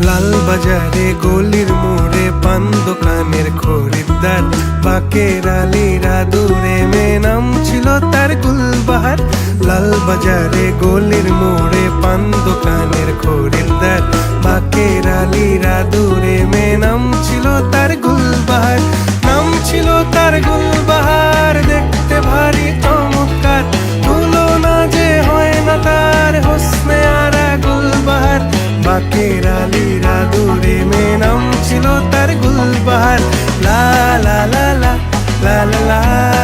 লাল বাজারে গলির মোড়ে পান দোকানের খরিদ্দার, বাকের আলীরা দূরে মে নাম ছিল তার গুলবাহার। লাল বাজারে গলির মোড়ে পান দোকানের খরিদ্দার, বাকের আলীরা দূরে মে নাম ছিল তার গুলবাহার। নাম ছিল তার গুলবাহার, দেখতে ভারী চমৎকার, তুলনা যে হয় না তার হোসনে আরা গুলবাহার। বাকের আলীরা দূরে মে নাম ছিল তার গুলবাহার। লা লা লা লা লা লা লা।